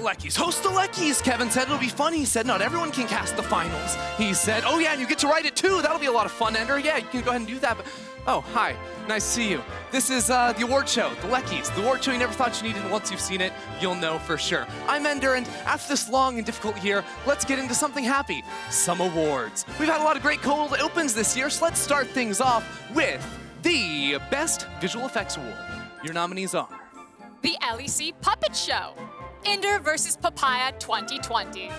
LECs. Host the LECs, Kevin said. It'll be fun. He said not everyone can cast the finals. He said, oh yeah, and you get to write it too. That'll be a lot of fun, Ender. Yeah, you can go ahead and do that. But oh, hi. Nice to see you. This is the award show, the LECs. The award show you never thought you needed. Once you've seen it, you'll know for sure. I'm Ender, and after this long and difficult year, let's get into something happy. Some awards. We've had a lot of great cold opens this year, so let's start things off with the Best Visual Effects Award. Your nominees are The LEC Puppet Show, Ender vs. Papaya 2020,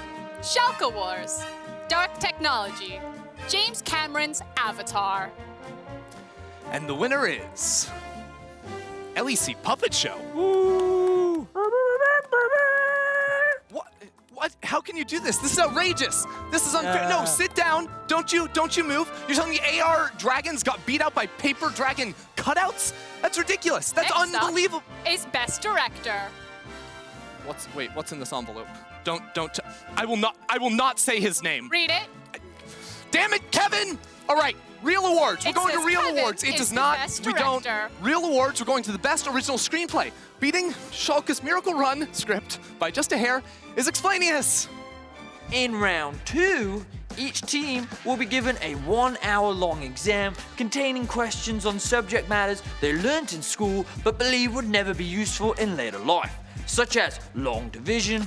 Sjokz Wars, Dark Technology, James Cameron's Avatar. And the winner is LEC Puppet Show. Woo! What? How can you do this? This is outrageous. This is unfair. No, sit down. Don't you move. You're telling me AR dragons got beat out by paper dragon cutouts? That's ridiculous. That's Next unbelievable. Up is Best Director. What's in this envelope? I will not say his name. Read it. Damn it, Kevin! All right, real awards. We're going to real awards. It does not. We don't. Real awards. We're going to the best original screenplay. Beating Sjokz's Miracle Run script by just a hair is Explainius. In round 2, each team will be given a 1-hour-long exam containing questions on subject matters they learnt in school but believe would never be useful in later life, such as long division,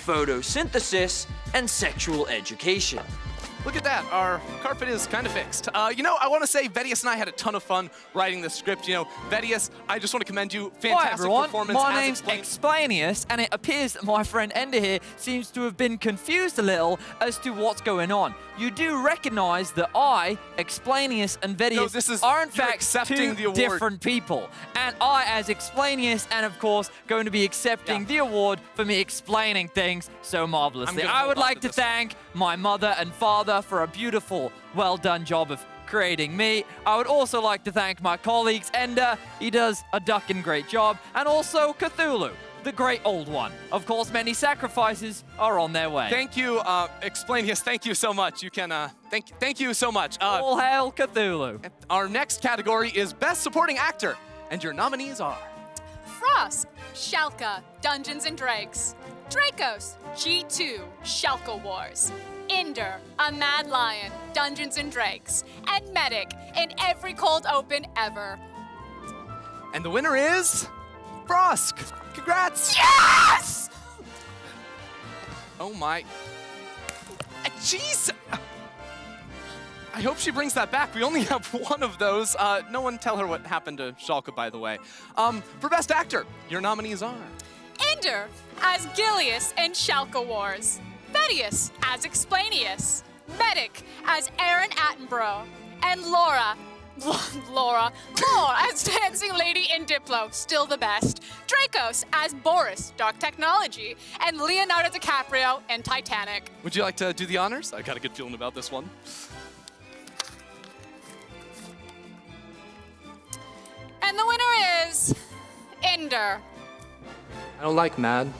photosynthesis, and sexual education. Look at that, our carpet is kind of fixed. I want to say Vedius and I had a ton of fun writing this script. Vedius, I just want to commend you. Fantastic Hi everyone, performance. my name's Explainius, and it appears that my friend Ender here seems to have been confused a little as to what's going on. You do recognize that I, Explainius, and Vedius are in fact two different people. And I, as Explainius, and of course, going to be accepting the award for me explaining things so marvelously. I would like to thank my mother and father for a beautiful, well-done job of creating me. I would also like to thank my colleagues, Ender, he does a ducking great job, and also Cthulhu, the great old one. Of course, many sacrifices are on their way. Thank you, Explainius, thank you so much. You can, thank you so much. All hail Cthulhu. Our next category is Best Supporting Actor, and your nominees are Frosk, Sjokz, Dungeons & Dragons, Sjokz, G2, Sjokz Wars, Ender, A Mad Lion, Dungeons & Dragons, and Medic in every cold open ever. And the winner is Frosk. Congrats! Yes! Oh my. Jeez! I hope she brings that back. We only have one of those. No one tell her what happened to Sjokz, by the way. For Best Actor, your nominees are Ender as Gilius in Sjokz Wars, Vedius as Explainius, Medic as Aaron Attenborough, and Laura as Dancing Lady in Diplo, still the best, Sjokz as Boris, Dark Technology, and Leonardo DiCaprio in Titanic. Would you like to do the honors? I got a good feeling about this one. And the winner is Ender. I don't like mad.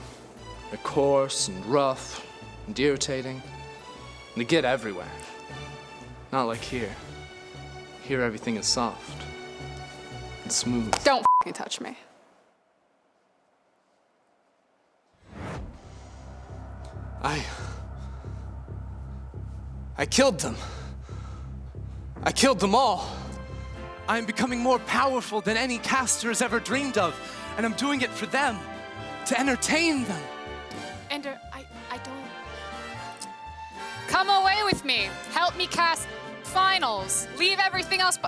They're coarse and rough and irritating. And they get everywhere. Not like here. Here everything is soft and smooth. Don't f***ing touch me. I killed them. I killed them all. I'm becoming more powerful than any caster has ever dreamed of, and I'm doing it for them, to entertain them. Ender, I don't... Come away with me. Help me cast finals. Leave everything else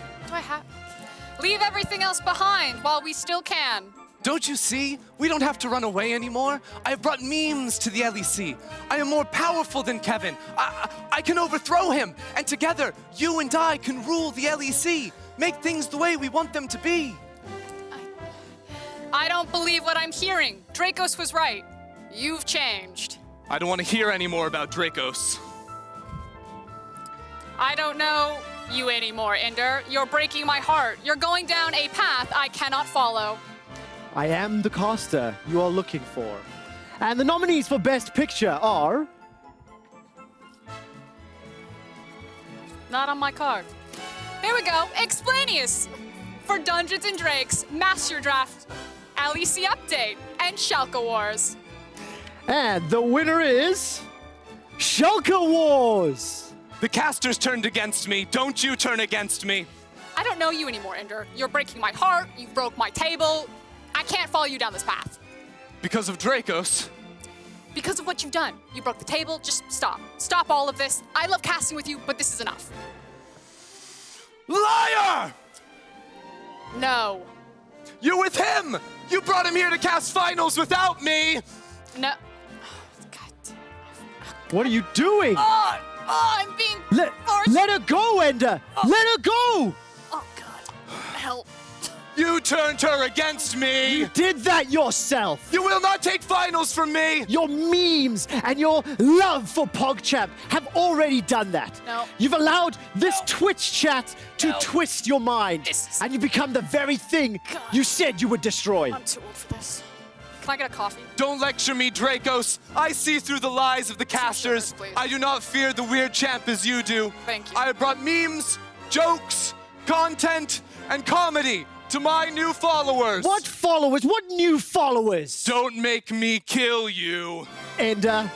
Leave everything else behind while we still can. Don't you see? We don't have to run away anymore. I have brought memes to the LEC. I am more powerful than Kevin. I can overthrow him, and together, you and I can rule the LEC. Make things the way we want them to be. I don't believe what I'm hearing. Sjokz was right. You've changed. I don't want to hear any more about Sjokz. I don't know you anymore, Ender. You're breaking my heart. You're going down a path I cannot follow. I am the caster you are looking for. And the nominees for Best Picture are... Not on my card. Here we go. Explainius for Dungeons & Dragons, Master Draft, LEC Update, and Sjokz Wars. And the winner is Sjokz Wars. The casters turned against me. Don't you turn against me. I don't know you anymore, Ender. You're breaking my heart. You broke my table. I can't follow you down this path. Because of Dracos. Because of what you've done. You broke the table. Just stop. Stop all of this. I love casting with you, but this is enough. Liar! No. You're with him! You brought him here to cast finals without me! No. God. What are you doing? I'm being forced. Let her go, Ender. Let her go. Oh, God. Help. You turned her against me! You did that yourself. You will not take finals from me! Your memes and your love for PogChamp have already done that. No. You've allowed this Twitch chat to twist your mind. This is- And you become the very thing you said you would destroy. I'm too old for this. Can I get a coffee? Don't lecture me, Dracos. I see through the lies of the casters. please. I do not fear the weird champ as you do. Thank you. I have brought memes, jokes, content, and comedy to my new followers. What followers? What new followers? Don't make me kill you. Ender,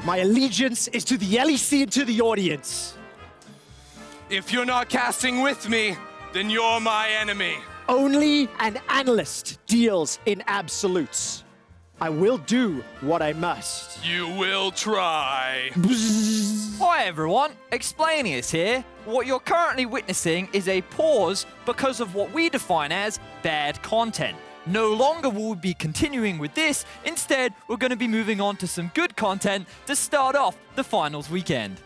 my allegiance is to the LEC and to the audience. If you're not casting with me, then you're my enemy. Only an analyst deals in absolutes. I will do what I must. You will try. Hi everyone, Explainius here. What you're currently witnessing is a pause because of what we define as bad content. No longer will we be continuing with this, instead we're going to be moving on to some good content to start off the finals weekend.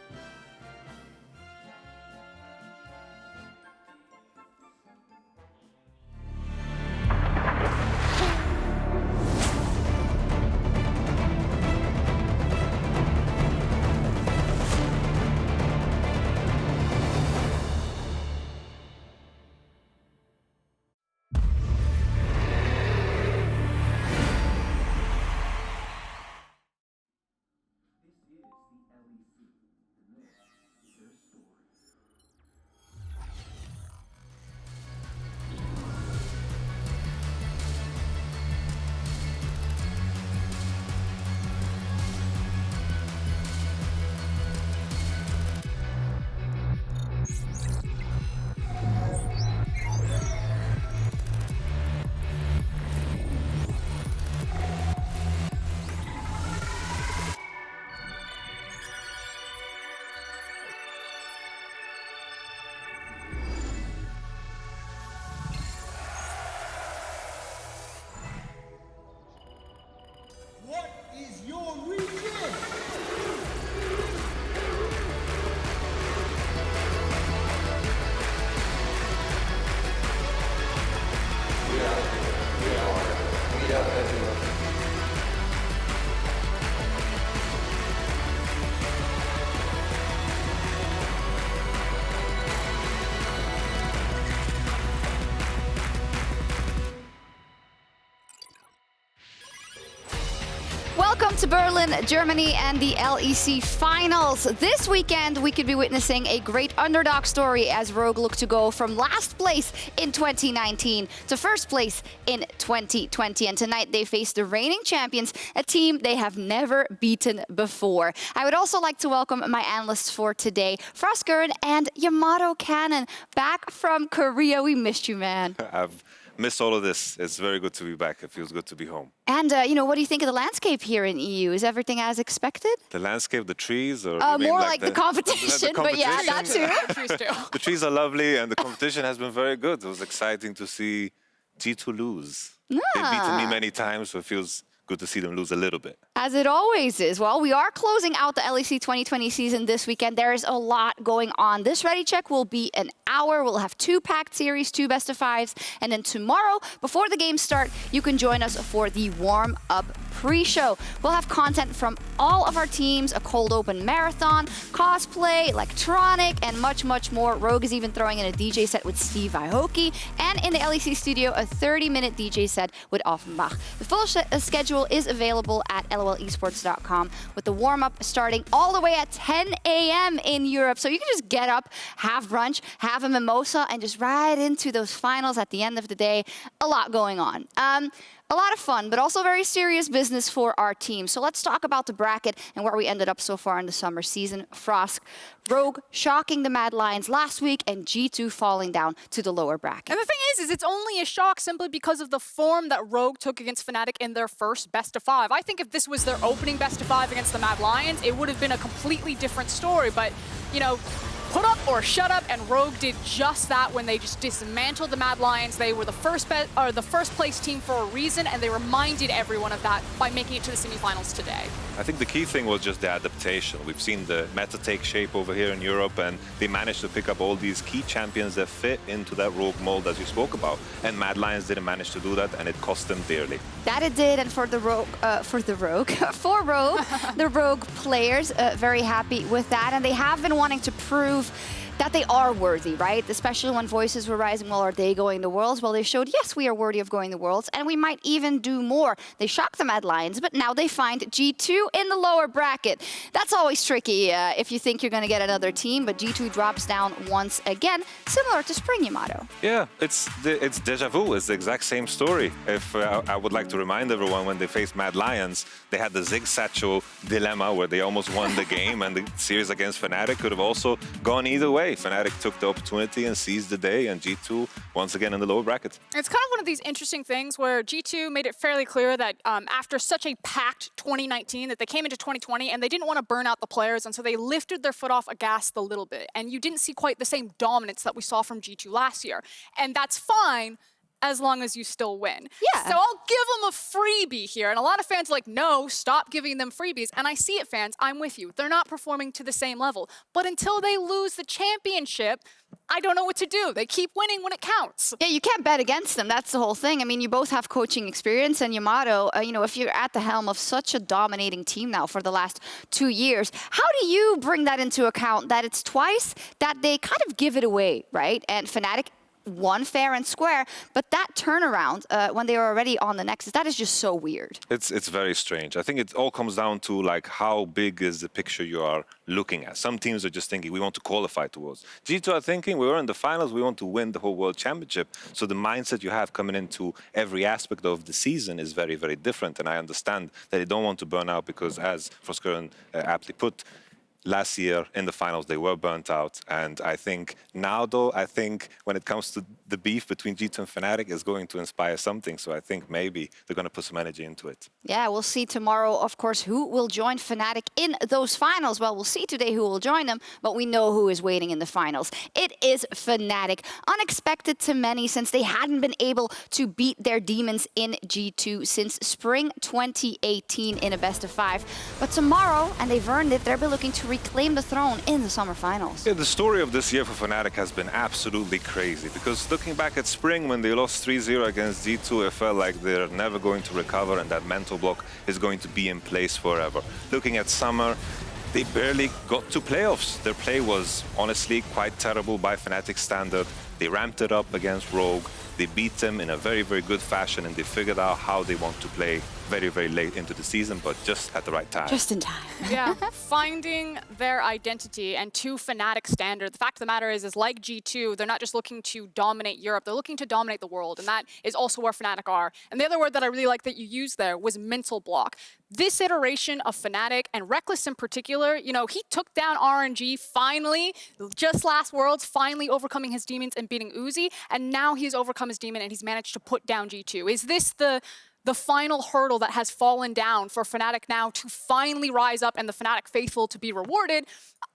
What is your region? Welcome to Berlin, Germany, and the LEC Finals. This weekend, we could be witnessing a great underdog story as Rogue look to go from last place in 2019 to first place in 2020. And tonight, they face the reigning champions, a team they have never beaten before. I would also like to welcome my analysts for today, Froskurinn and Yamatocannon, back from Korea. We missed you, man. I've missed all of this. It's very good to be back. It feels good to be home. And, what do you think of the landscape here in EU? Is everything as expected? The landscape, the trees, or you mean More like the competition, but yeah, that too. Trees too. The trees are lovely, and the competition has been very good. It was exciting to see G2 lose. They've beaten me many times, so it feels good to see them lose a little bit. As it always is. Well, we are closing out the LEC 2020 season this weekend. There is a lot going on. This Ready Check will be an hour. We'll have 2 packed series, 2 best of 5s. And then tomorrow, before the games start, you can join us for the warm-up pre-show. We'll have content from all of our teams, a cold open marathon, cosplay, electronic, and much, much more. Rogue is even throwing in a DJ set with Steve Aoki. And in the LEC studio, a 30-minute DJ set with Offenbach. The full schedule is available at lolesports.com with the warm-up starting all the way at 10 a.m. in Europe. So you can just get up, have brunch, have a mimosa, and just ride into those finals at the end of the day. A lot going on. A lot of fun, but also very serious business for our team. So let's talk about the bracket and where we ended up so far in the summer season. Frosk, Rogue shocking the Mad Lions last week, and G2 falling down to the lower bracket. And the thing is it's only a shock simply because of the form that Rogue took against Fnatic in their first best-of-5. I think if this was their opening best-of-5 against the Mad Lions, it would have been a completely different story. But, you know, put up or shut up, and Rogue did just that when they just dismantled the Mad Lions. They were the first place team for a reason, and they reminded everyone of that by making it to the semifinals today. I think the key thing was just the adaptation. We've seen the meta take shape over here in Europe, and they managed to pick up all these key champions that fit into that Rogue mold as you spoke about. And Mad Lions didn't manage to do that, and it cost them dearly. That it did, and for Rogue, the Rogue players, very happy with that, and they have been wanting to prove that they are worthy, right? Especially when voices were rising, well, are they going the Worlds? Well, they showed, yes, we are worthy of going the Worlds, and we might even do more. They shocked the Mad Lions, but now they find G2 in the lower bracket. That's always tricky if you think you're going to get another team, but G2 drops down once again, similar to Spring, Yamato. Yeah, it's deja vu. It's the exact same story. If I would like to remind everyone, when they faced Mad Lions, they had the Zig Satchel dilemma where they almost won the game, and the series against Fnatic could have also gone either way. Fnatic took the opportunity and seized the day, and G2 once again in the lower bracket. It's kind of one of these interesting things where G2 made it fairly clear that after such a packed 2019 that they came into 2020 and they didn't want to burn out the players, and so they lifted their foot off a gas a little bit. And you didn't see quite the same dominance that we saw from G2 last year. And that's fine, as long as you still win. Yeah. So I'll give them a freebie here. And a lot of fans are like, no, stop giving them freebies. And I see it, fans. I'm with you. They're not performing to the same level. But until they lose the championship, I don't know what to do. They keep winning when it counts. Yeah, you can't bet against them. That's the whole thing. I mean, you both have coaching experience, and Yamato, you know, if you're at the helm of such a dominating team now for the last 2 years, how do you bring that into account, that it's twice that they kind of give it away, right? And Fnatic won fair and square, but that turnaround when they were already on the Nexus, that is just so weird. It's very strange. I think it all comes down to like how big is the picture you are looking at. Some teams are just thinking we want to qualify towards. G2 are thinking we were in the finals, we want to win the whole World Championship. So the mindset you have coming into every aspect of the season is very, very different. And I understand that they don't want to burn out because, as Froskurinn aptly put, last year in the finals, they were burnt out. And I think now, though, when it comes to the beef between G2 and Fnatic is going to inspire something. So I think maybe they're going to put some energy into it. Yeah, we'll see tomorrow, of course, who will join Fnatic in those finals. Well, we'll see today who will join them, but we know who is waiting in the finals. It is Fnatic. Unexpected to many, since they hadn't been able to beat their demons in G2 since spring 2018 in a best-of-5. But tomorrow, and they've earned it, they'll be looking to reclaim the throne in the summer finals. Yeah, the story of this year for Fnatic has been absolutely crazy, because looking back at spring when they lost 3-0 against G2, it felt like they're never going to recover and that mental block is going to be in place forever. Looking at summer, they barely got to playoffs. Their play was honestly quite terrible by Fnatic standard. They ramped it up against Rogue. They beat them in a very, very good fashion, and they figured out how they want to play very, very late into the season, but just at the right time. Just in time. Yeah, finding their identity, and to Fnatic standard. The fact of the matter is like G2, they're not just looking to dominate Europe, they're looking to dominate the world, and that is also where Fnatic are. And the other word that I really like that you used there was mental block. This iteration of Fnatic, and Reckless in particular, you know, he took down RNG finally, just last Worlds, finally overcoming his demons and beating Uzi, and now he's overcome his demon and he's managed to put down G2. Is this the final hurdle that has fallen down for Fnatic now to finally rise up and the Fnatic faithful to be rewarded?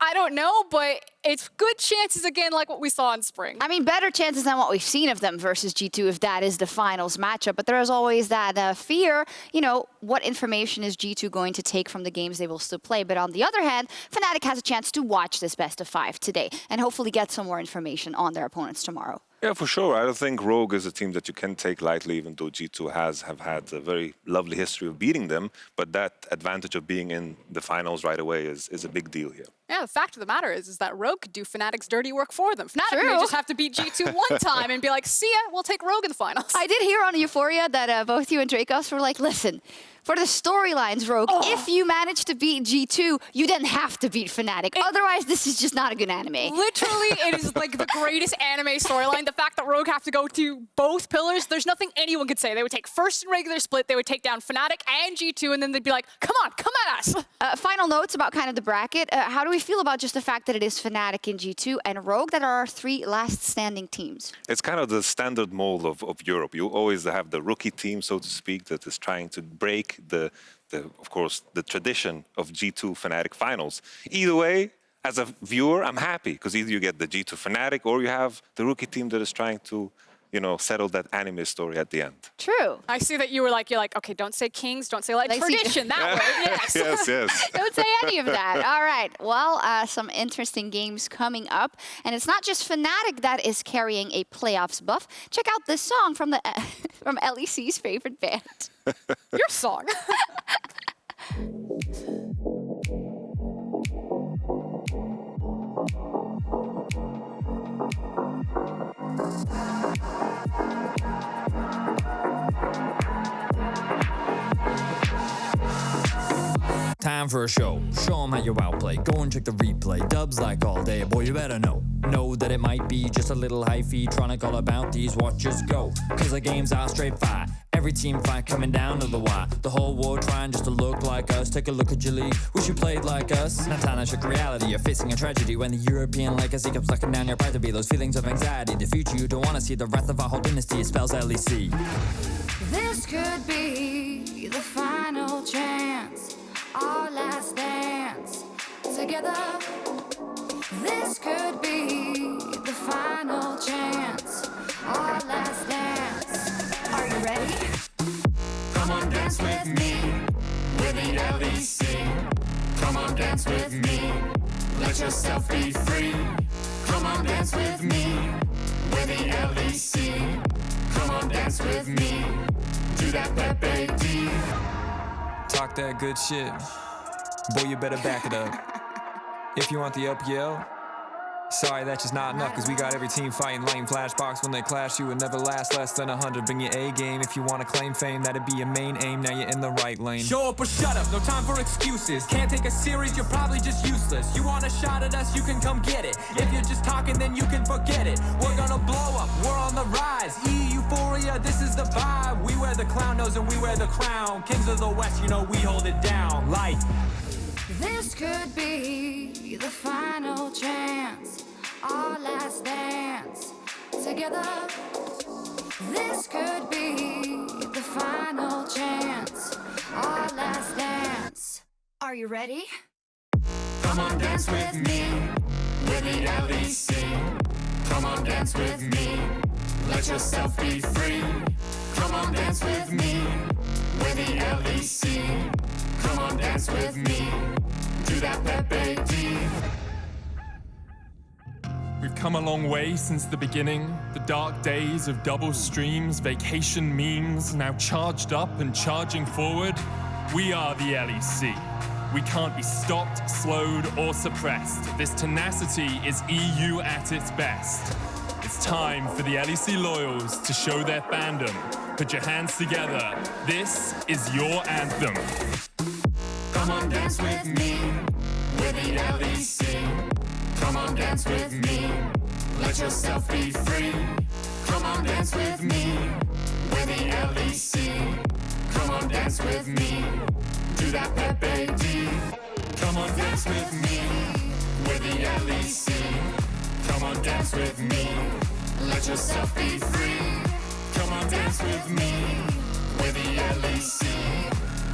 I don't know, but it's good chances again, like what we saw in spring. I mean, better chances than what we've seen of them versus G2 if that is the finals matchup. But there is always that fear, you know, what information is G2 going to take from the games they will still play? But on the other hand, Fnatic has a chance to watch this best-of-5 today and hopefully get some more information on their opponents tomorrow. Yeah, for sure. I don't think Rogue is a team that you can take lightly, even though G2 have had a very lovely history of beating them. But that advantage of being in the finals right away is a big deal here. Yeah, the fact of the matter is that Rogue could do Fnatic's dirty work for them. Fnatic may True. just have to beat G2 one time and be like, see ya, we'll take Rogue in the finals. I did hear on Euphoria that both you and Dracos were like, listen, for the storylines, Rogue, if you manage to beat G2, you then have to beat Fnatic. Otherwise, this is just not a good anime. Literally, it is like the greatest anime storyline. The fact that Rogue have to go to both pillars, there's nothing anyone could say. They would take first in regular split, they would take down Fnatic and G2, and then they'd be like, come on, come at us. Final notes about kind of the bracket. How do we feel about just the fact that it is Fnatic in G2 and Rogue that are our 3 last standing teams? It's kind of the standard mold of Europe. You always have the rookie team, so to speak, that is trying to break of course, the tradition of G2 Fnatic finals. Either way, as a viewer, I'm happy because either you get the G2 Fnatic or you have the rookie team that is trying to, you know, settle that anime story at the end. True. I see that you're like, okay, don't say kings, don't say like tradition, that word, yes. Yes. Don't say any of that. All right. Well, some interesting games coming up. And it's not just Fnatic that is carrying a playoffs buff. Check out this song from from LEC's favorite band. Your song. Time for a show. Show 'em how you outplay. Go and check the replay. Dubs like all day. Boy, you better know. Know that it might be just a little hyphy. Trying to call about these watchers go. Cause the games are straight fire. Every team fight coming down to the wire. The whole world trying just to look like us. Take a look at your league. Wish you played like us. Now time to check reality. You're facing a tragedy when the European legacy comes sucking down your pride to be. Those feelings of anxiety. The future you don't want to see. The wrath of our whole dynasty. It spells LEC. This could be the final chance. Our last dance together. This could be the final chance. Our last dance. Are you ready? Come on, dance with me. With the LEC. Come on, dance with me. Let yourself be free. Come on, dance with me. With the LEC. Come on, dance with me. Do that Pepe D. Talk that good shit. Boy, you better back it up. If you want the LPL, sorry, that's just not enough, cause we got every team fighting lame flashbox. When they clash, you would never last less than 100. Bring your A game if you want to claim fame, that'd be your main aim. Now you're in the right lane. Show up or shut up, no time for excuses. Can't take us serious, you're probably just useless. You want a shot at us, you can come get it. If you're just talking, then you can forget it. We're gonna blow up, we're on the rise. Euphoria, this is the vibe. We wear the clown nose and we wear the crown. Kings of the West, you know we hold it down. Like this could be the final chance. Our last dance together. This could be the final chance. Our last dance. Are you ready? Come on, dance with me. With the LEC. Come on, dance with me. Let yourself be free. Come on, dance with me. With the LEC. Come on, dance with me. Do that Pepe D. We've come a long way since the beginning. The dark days of double streams, vacation memes, now charged up and charging forward. We are the LEC. We can't be stopped, slowed, or suppressed. This tenacity is EU at its best. It's time for the LEC loyals to show their fandom. Put your hands together. This is your anthem. Come on, dance with me. With the LEC. Come on, dance with me. Let yourself be free. Come on, dance with me. With the LEC. Come on, dance with me. Do that Pepe D. Come on, dance with me. With the LEC. Come on, dance with me. Let yourself be free. Come on, dance with me. With the LEC.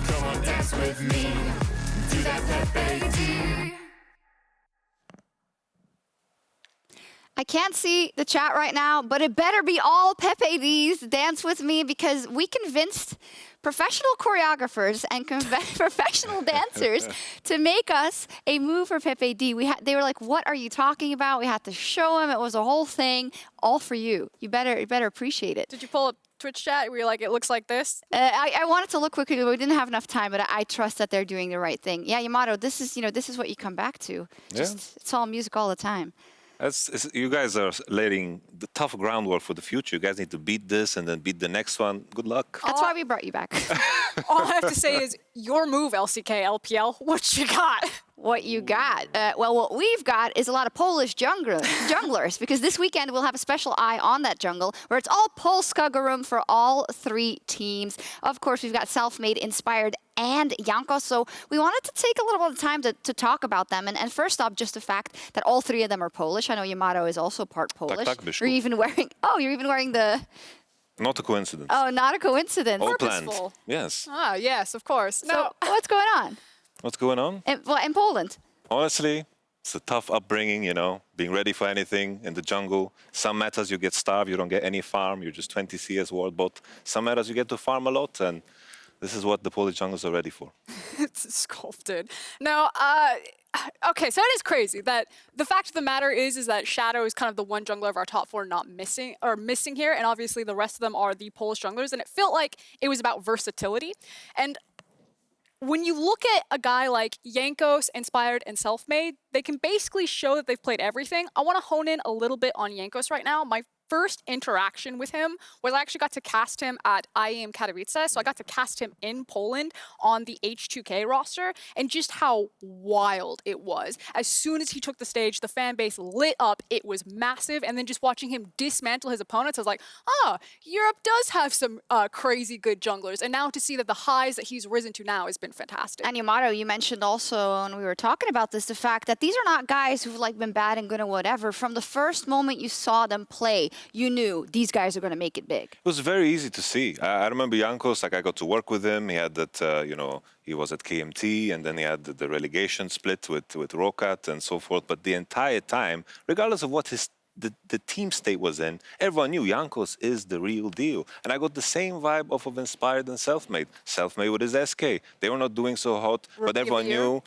Come on, dance with me. Do that Pepe D. I can't see the chat right now, but it better be all Pepe D's Dance With Me because we convinced professional choreographers and professional dancers to make us a move for Pepe D. They were like, what are you talking about? We had to show them. It was a whole thing, all for you. You better appreciate it. Did you pull Twitch chat where you're like, it looks like this? I wanted to look quickly, but we didn't have enough time. But I trust that they're doing the right thing. Yeah, Yamato, this is what you come back to. It's all music all the time. You guys are laying the tough groundwork for the future. You guys need to beat this and then beat the next one. Good luck. That's why we brought you back. All I have to say is your move, LCK, LPL. What you got? What you got? Well, what we've got is a lot of Polish junglers, because this weekend we'll have a special eye on that jungle, where it's all Froskurinn for all 3 teams. Of course, we've got Selfmade, Inspired, and Sjokz. So we wanted to take a little bit of time to talk about them. And first off, just the fact that all 3 of them are Polish. I know Yamato is also part Polish. You're even wearing the... Not a coincidence. Oh, not a coincidence. All Purposeful. planned. Yes. Ah, yes, of course. So what's going on? What's going on? In Poland. Honestly, it's a tough upbringing, you know, being ready for anything in the jungle. Some metas you get starved, you don't get any farm, you're just 20 CS world bot. Some metas you get to farm a lot, and this is what the Polish junglers are ready for. It's sculpted. No, okay, so it is crazy that the fact of the matter is that Shadow is kind of the one jungler of our top 4 not missing here, and obviously the rest of them are the Polish junglers, and it felt like it was about versatility. And when you look at a guy like Sjokz, Inspired, and Selfmade, they can basically show that they've played everything. I want to hone in a little bit on Sjokz right now. My first interaction with him was I actually got to cast him at IEM Katowice, so I got to cast him in Poland on the H2K roster, and just how wild it was. As soon as he took the stage, the fan base lit up, it was massive, and then just watching him dismantle his opponents, I was like, Europe does have some crazy good junglers, and now to see that the highs that he's risen to now has been fantastic. And Yamato, you mentioned also when we were talking about this, the fact that these are not guys who've like been bad and good or whatever. From the first moment you saw them play, you knew these guys are going to make it big. It was very easy to see. I remember Sjokz, like I got to work with him. He had that, he was at KMT, and then he had the relegation split with Rokat and so forth. But the entire time, regardless of what the team state was in, everyone knew Sjokz is the real deal. And I got the same vibe off of Inspired and Selfmade. Selfmade with his SK. They were not doing so hot, but everyone knew,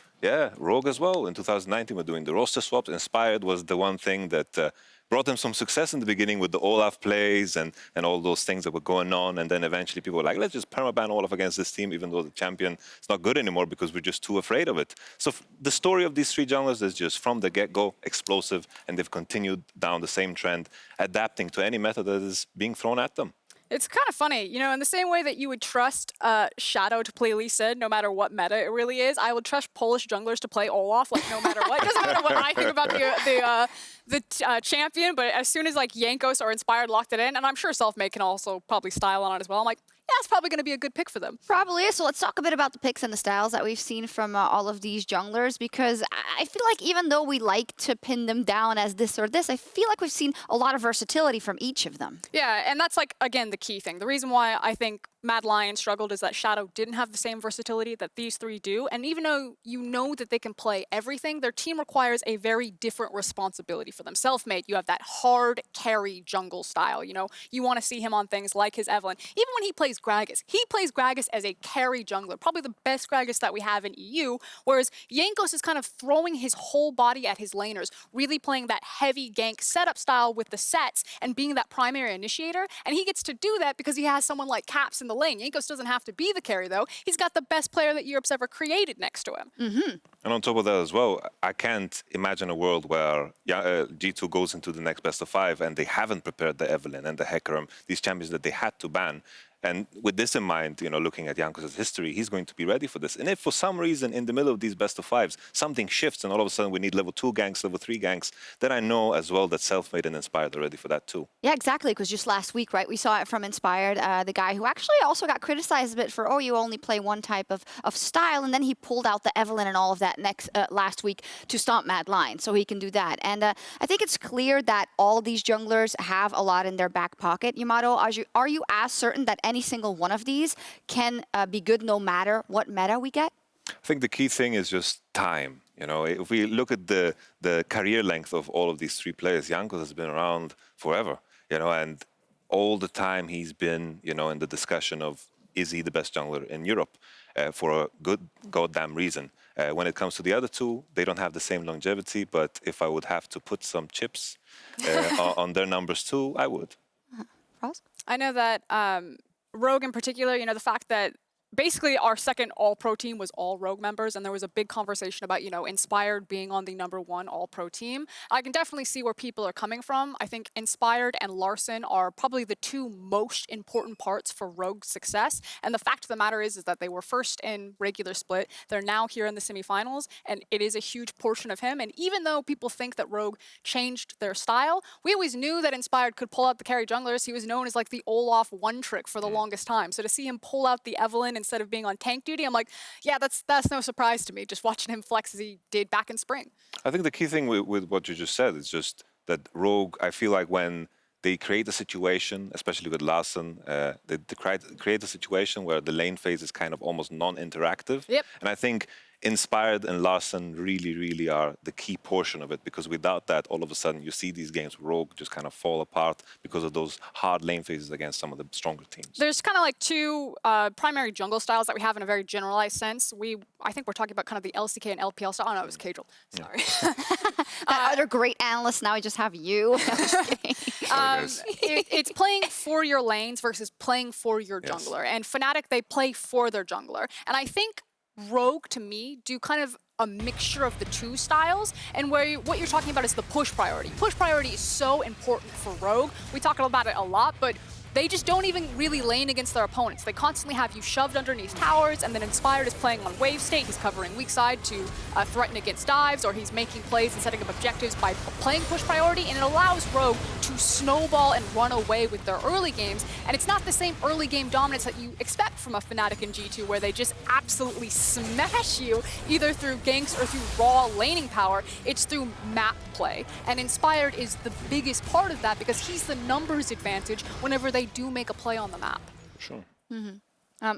Rogue as well. In 2019, we're doing the roster swaps. Inspired was the one thing that brought him some success in the beginning with the Olaf plays and all those things that were going on. And then eventually people were like, let's just permaban Olaf against this team, even though the champion is not good anymore because we're just too afraid of it. So the story of these 3 junglers is just from the get-go explosive, and they've continued down the same trend, adapting to any meta that is being thrown at them. It's kind of funny, you know, in the same way that you would trust Shadow to play Lee Sin, no matter what meta it really is, I would trust Polish junglers to play Olaf, like no matter what. It doesn't matter what I think about the champion, but as soon as like Sjokz or Inspired locked it in, and I'm sure Selfmade can also probably style on it as well, I'm like, yeah, it's probably going to be a good pick for them. Probably is. So let's talk a bit about the picks and the styles that we've seen from all of these junglers, because I feel like even though we like to pin them down as this or this, I feel like we've seen a lot of versatility from each of them. Yeah, and that's like, again, the key thing. The reason why I think Mad Lion struggled is that Shadow didn't have the same versatility that these 3 do. And even though you know that they can play everything, their team requires a very different responsibility for them. Selfmade, you have that hard carry jungle style. You know, you want to see him on things like his Evelynn. Even when he plays Gragas as a carry jungler, probably the best Gragas that we have in EU, whereas Sjokz is kind of throwing his whole body at his laners, really playing that heavy gank setup style with the sets and being that primary initiator. And he gets to do that because he has someone like Caps in the lane. Sjokz doesn't have to be the carry, though. He's got the best player that Europe's ever created next to him. And on top of that as well, I can't imagine a world where G2 goes into the next best of 5 and they haven't prepared the Evelynn and the Hecarim, these champions that they had to ban. And with this in mind, you know, looking at Jankos's history, he's going to be ready for this. And if for some reason in the middle of these best of 5s, something shifts and all of a sudden we need level 2 ganks, level 3 ganks, then I know as well that Selfmade and Inspired are ready for that too. Yeah, exactly, because just last week, right, we saw it from Inspired, the guy who actually also got criticized a bit for, you only play one type of style, and then he pulled out the Evelynn and all of that last week to stomp Mad Lion, so he can do that. And I think it's clear that all these junglers have a lot in their back pocket. Yamato, are you as certain that any single one of these can be good no matter what meta we get? I think the key thing is just time. You know, if we look at the career length of all of these 3 players, Sjokz has been around forever, you know, and all the time he's been, you know, in the discussion of is he the best jungler in Europe for a good goddamn reason. When it comes to the other 2, they don't have the same longevity, but if I would have to put some chips on their numbers too, I would. Frosk? I know that Rogue in particular, you know, the fact that basically our second All-Pro team was all Rogue members, and there was a big conversation about, you know, Inspired being on the #1 All-Pro team. I can definitely see where people are coming from. I think Inspired and Larson are probably the two most important parts for Rogue's success, and the fact of the matter is that they were first in regular split. They're now here in the semifinals, and it is a huge portion of him, and even though people think that Rogue changed their style, we always knew that Inspired could pull out the carry junglers. He was known as like the Olaf one trick for the longest time, so to see him pull out the Evelyn instead of being on tank duty, I'm like, yeah, that's no surprise to me, just watching him flex as he did back in spring. I think the key thing with what you just said is just that Rogue, I feel like when they create a situation, especially with Larson, they create a situation where the lane phase is kind of almost non-interactive. Yep. And I think Inspired and Larson really are the key portion of it, because without that, all of a sudden you see these games Rogue just kind of fall apart because of those hard lane phases against some of the stronger teams. There's kind of like two primary jungle styles that we have in a very generalized sense. I think we're talking about kind of the LCK and LPL style. Oh no, it was Cadril. Sorry. That other great analyst, now I just have you. It's playing for your lanes versus playing for your jungler. And Fnatic, they play for their jungler. And I think Rogue, to me, do kind of a mixture of the two styles, and what you're talking about is the push priority. Push priority is so important for Rogue. We talk about it a lot, but they just don't even really lane against their opponents. They constantly have you shoved underneath towers, and then Inspired is playing on wave state. He's covering weak side to threaten against dives, or he's making plays and setting up objectives by playing push priority, and it allows Rogue to snowball and run away with their early games. And it's not the same early game dominance that you expect from a Fnatic in G2, where they just absolutely smash you, either through ganks or through raw laning power. It's through map play. And Inspired is the biggest part of that, because he's the numbers advantage whenever they do make a play on the map. Sure.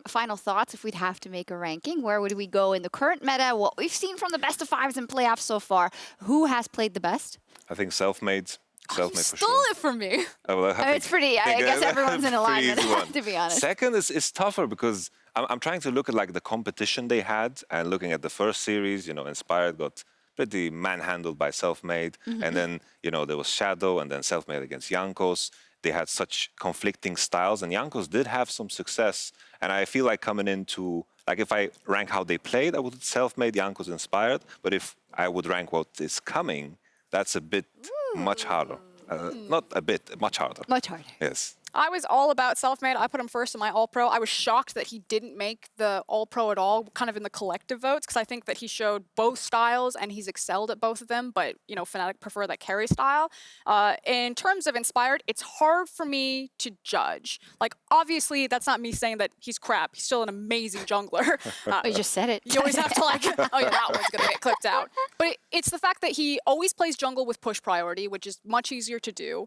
Final thoughts, if we'd have to make a ranking, where would we go in the current meta? What we've seen from the best of fives and playoffs so far, who has played the best? I think self-made. You stole it from me. Oh, well, it's pretty, I guess everyone's in alignment, to be honest. Second is tougher, because I'm trying to look at like the competition they had, and looking at the first series, you know, Inspired got pretty manhandled by Self-Made, and then, you know, there was Shadow, and then Self-Made against Jankos. They had such conflicting styles, and Jankos did have some success. And I feel like coming into, like, if I rank how they played, I would Self-Made, Jankos, Inspired. But if I would rank what is coming, that's a bit much harder. Not a bit, much harder. Much harder. Yes. I was all about Self-Made. I put him first in my All-Pro. I was shocked that he didn't make the All-Pro at all, kind of in the collective votes, because I think that he showed both styles and he's excelled at both of them, but, you know, Fnatic prefer that carry style. In terms of Inspired, it's hard for me to judge. Like, obviously, that's not me saying that he's crap. He's still an amazing jungler. You just said it. You always have to like, oh yeah, that one's gonna get clipped out. But it's the fact that he always plays jungle with push priority, which is much easier to do.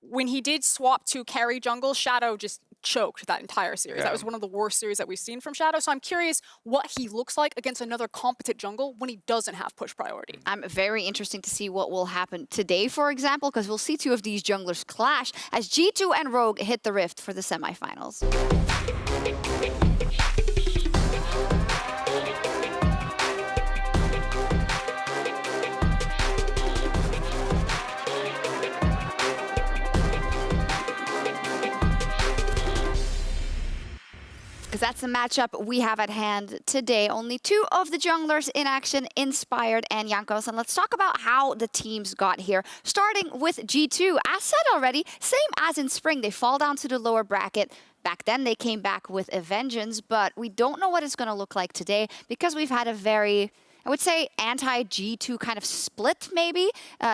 When he did swap to carry jungle, Shadow just choked that entire series. That was one of the worst series that we've seen from Shadow. So I'm curious what he looks like against another competent jungle when he doesn't have push priority. I'm very interesting to see what will happen today, for example, because we'll see two of these junglers clash as G2 and Rogue hit the rift for the semifinals. Because that's the matchup we have at hand today. Only two of the junglers in action, Inspired and Jankos. And let's talk about how the teams got here. Starting with G2. As said already, same as in spring, they fall down to the lower bracket. Back then, they came back with a vengeance, but we don't know what it's going to look like today because we've had a very, I would say, anti-G2 kind of split, maybe.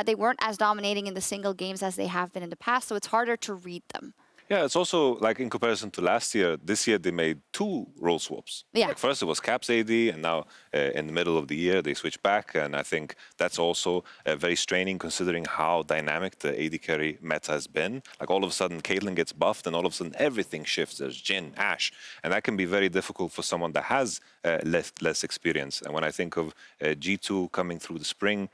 They weren't as dominating in the single games as they have been in the past, so it's harder to read them. Yeah, it's also, like, in comparison to last year, this year they made two role swaps. Yeah. Like, first it was Caps AD, and now in the middle of the year they switched back, and I think that's also very straining considering how dynamic the AD carry meta has been. Like, all of a sudden Caitlyn gets buffed, and all of a sudden everything shifts. There's Jhin, Ashe, and that can be very difficult for someone that has less experience. And when I think of G2 coming through the spring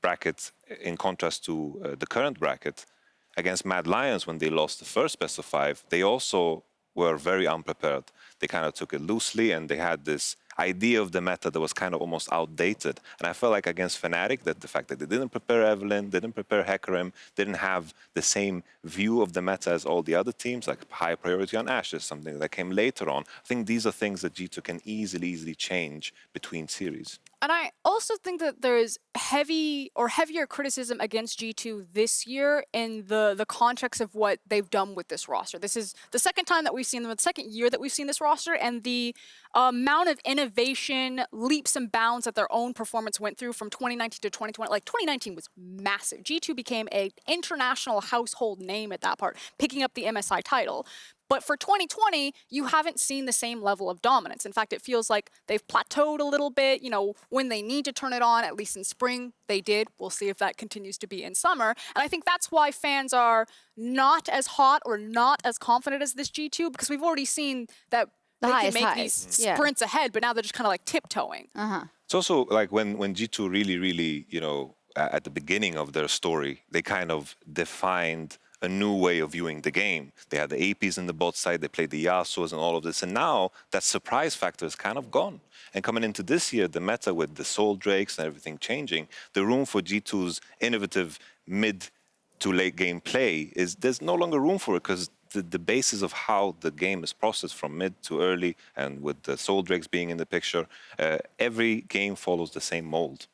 bracket in contrast to the current bracket, against Mad Lions, when they lost the first best of 5, they also were very unprepared. They kind of took it loosely, and they had this idea of the meta that was kind of almost outdated. And I felt like against Fnatic that the fact that they didn't prepare Evelynn, didn't prepare Hecarim, didn't have the same view of the meta as all the other teams, like high priority on Ashe is something that came later on. I think these are things that G2 can easily change between series. And I also think that there is heavier criticism against G2 this year in the context of what they've done with this roster. This is the second time that we've seen them, the second year that we've seen this roster, and the amount of innovation, leaps and bounds that their own performance went through from 2019 to 2020. Like 2019 was massive. G2 became an international household name at that part, picking up the MSI title. But for 2020, you haven't seen the same level of dominance. In fact, it feels like they've plateaued a little bit. You know, when they need to turn it on, at least in spring, they did. We'll see if that continues to be in summer. And I think that's why fans are not as hot or not as confident as this G2, because we've already seen that they can make these sprints ahead, but now they're just kind of like tiptoeing. It's also like when G2 really, you know, at the beginning of their story, they kind of defined a new way of viewing the game. They had the APs in the bot side, they played the Yasuos and all of this, and now that surprise factor is kind of gone. And coming into this year, the meta with the Soul Drakes and everything changing, the room for G2's innovative mid to late game play there's no longer room for it, because the basis of how the game is processed from mid to early, and with the Soul Drakes being in the picture, every game follows the same mold.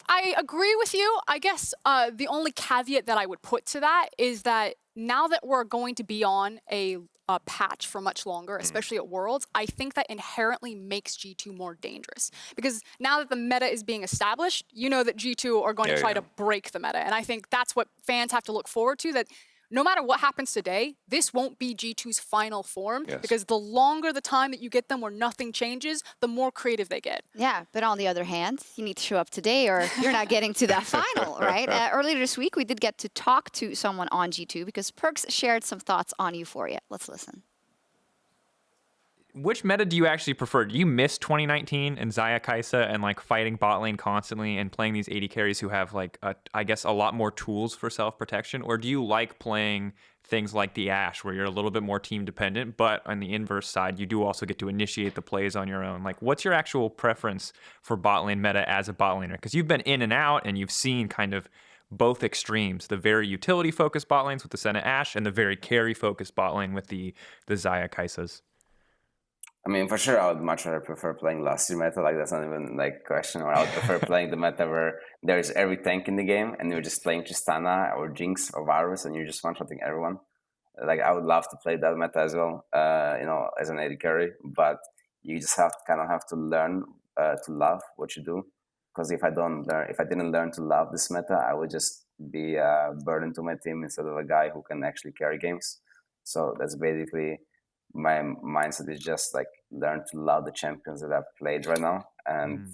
I agree with you. I guess the only caveat that I would put to that is that now that we're going to be on a patch for much longer, especially at Worlds, I think that inherently makes G2 more dangerous. Because now that the meta is being established, you know that G2 are going to try to break the meta. And I think that's what fans have to look forward to, that no matter what happens today, this won't be G2's final form, because the longer the time that you get them where nothing changes, the more creative they get. Yeah, but on the other hand, you need to show up today or you're not getting to that final, right? Earlier this week, we did get to talk to someone on G2 because Perks shared some thoughts on Euphoria. Let's listen. Which meta do you actually prefer? Do you miss 2019 and Xayah Kai'Sa and like fighting bot lane constantly and playing these AD carries who have like, I guess, a lot more tools for self-protection? Or do you like playing things like the Ashe where you're a little bit more team dependent, but on the inverse side, you do also get to initiate the plays on your own? Like, what's your actual preference for bot lane meta as a bot laner? Because you've been in and out and you've seen kind of both extremes, the very utility-focused bot lanes with the Senna Ashe and the very carry-focused bot lane with the Xayah Kai'Sas. I mean, for sure, I would much rather prefer playing last year meta. Like, that's not even like a question. Or I would prefer playing the meta where there is every tank in the game and you're just playing Tristana or Jinx or Varus and you're just one-shotting everyone. Like, I would love to play that meta as well, you know, as an AD carry. But you just have to learn to love what you do. Because if I didn't learn to love this meta, I would just be a burden to my team instead of a guy who can actually carry games. So that's basically my mindset, is just like learn to love the champions that I've played right now and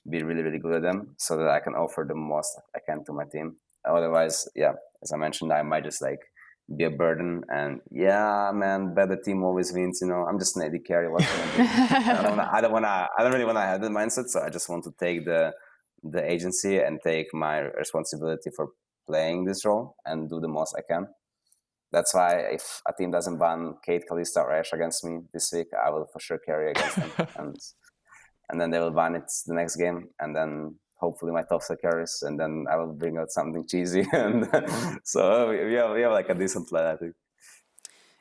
be really good at them so that I can offer the most I can to my team. Otherwise, yeah, as I mentioned, I might just like be a burden and man, better team always wins, you know. I'm just an AD carry, what can I do? I don't really want to have that mindset, so I just want to take the agency and take my responsibility for playing this role and do the most I can. That's why if a team doesn't ban Kate, Kalista, or Ashe against me this week, I will for sure carry against them. and then they will ban it the next game, and then hopefully my top side carries, and then I will bring out something cheesy. And so we have like a decent plan, I think.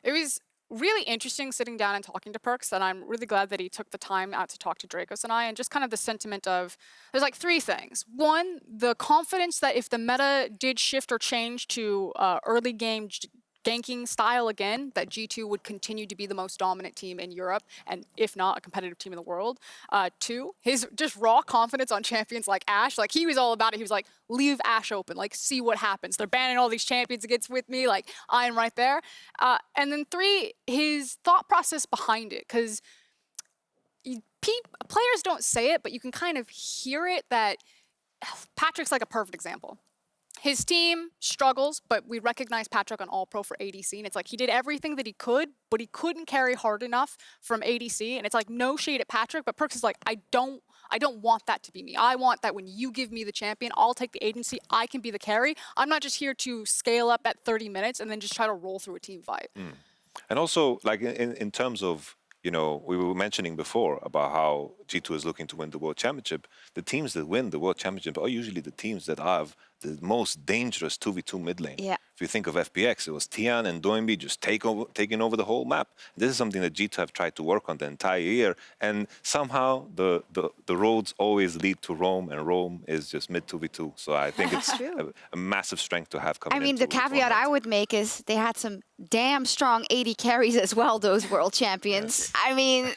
It was really interesting sitting down and talking to Perks, and I'm really glad that he took the time out to talk to Dracos and I, and just kind of the sentiment of, there's like three things. One, the confidence that if the meta did shift or change to early game ganking style again, that G2 would continue to be the most dominant team in Europe, and if not, a competitive team in the world. Two, his just raw confidence on champions like Ashe. Like, he was all about it. He was like, leave Ashe open, like, see what happens. They're banning all these champions against with me, like, I am right there. And then three, his thought process behind it, because players don't say it, but you can kind of hear it, that Patrick's like a perfect example. His team struggles, but we recognize Patrick on All-Pro for ADC, and it's like he did everything that he could, but he couldn't carry hard enough from ADC, and it's like no shade at Patrick, but Perks is like, I don't want that to be me. I want that when you give me the champion, I'll take the agency, I can be the carry. I'm not just here to scale up at 30 minutes and then just try to roll through a team fight. And also, like in terms of, you know, we were mentioning before about how G2 is looking to win the World Championship. The teams that win the World Championship are usually the teams that have the most dangerous 2v2 mid lane. Yeah. If you think of FPX, it was Tian and Doinby just taking over the whole map. This is something that G2 have tried to work on the entire year, and somehow the roads always lead to Rome, and Rome is just mid 2v2. So I think it's a massive strength to have coming. I mean, the caveat I would make is they had some damn strong 80 carries as well, those world champions. I mean,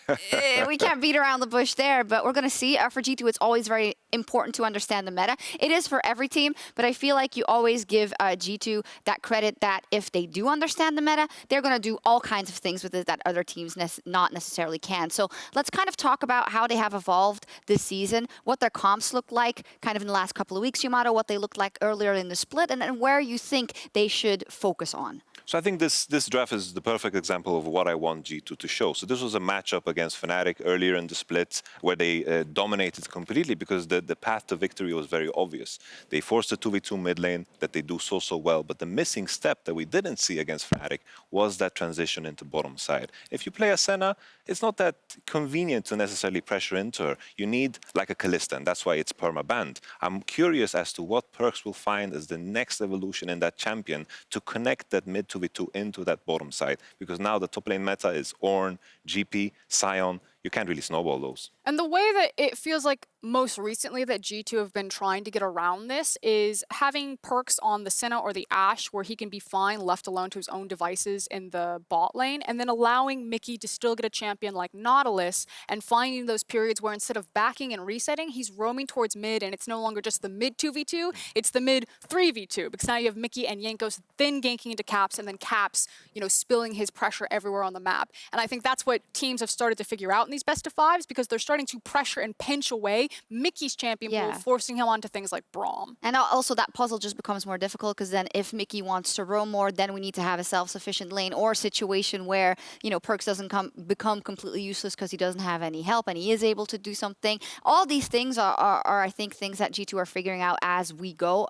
we can't beat around the bush there, but we're going to see. For G2, it's always very important to understand the meta. It is for every team, but I feel like you always give G2 that credit that if they do understand the meta, they're going to do all kinds of things with it that other teams not necessarily can. So let's kind of talk about how they have evolved this season, what their comps look like kind of in the last couple of weeks, Yamato, what they looked like earlier in the split, and then where you think they should focus on. So I think this draft is the perfect example of what I want G2 to show. So this was a matchup against Fnatic earlier in the split where they dominated completely because the path to victory was very obvious. They forced a 2v2 mid lane that they do so well, but the missing step that we didn't see against Fnatic was that transition into bottom side. If you play a Senna, it's not that convenient to necessarily pressure into her. You need like a Kalista, and that's why it's perma-banned. I'm curious as to what Perkz will find as the next evolution in that champion to connect that mid 2v2 into that bottom side, because now the top lane meta is Ornn, GP, Sion. You can't really snowball those. And the way that it feels like most recently that G2 have been trying to get around this is having Perkz on the Senna or the Ashe where he can be fine left alone to his own devices in the bot lane, and then allowing Mickey to still get a champion like Nautilus and finding those periods where instead of backing and resetting, he's roaming towards mid, and it's no longer just the mid 2v2, it's the mid 3v2, because now you have Mickey and Jankos then ganking into Caps, and then Caps, you know, spilling his pressure everywhere on the map. And I think that's what teams have started to figure out in these best of fives, because they're starting to pressure and pinch away Mickey's champion pool, forcing him onto things like Braum. And also that puzzle just becomes more difficult, because then if Mickey wants to roam more, then we need to have a self-sufficient lane or a situation where, you know, Perkz doesn't become completely useless because he doesn't have any help and he is able to do something. All these things are I think, things that G2 are figuring out as we go.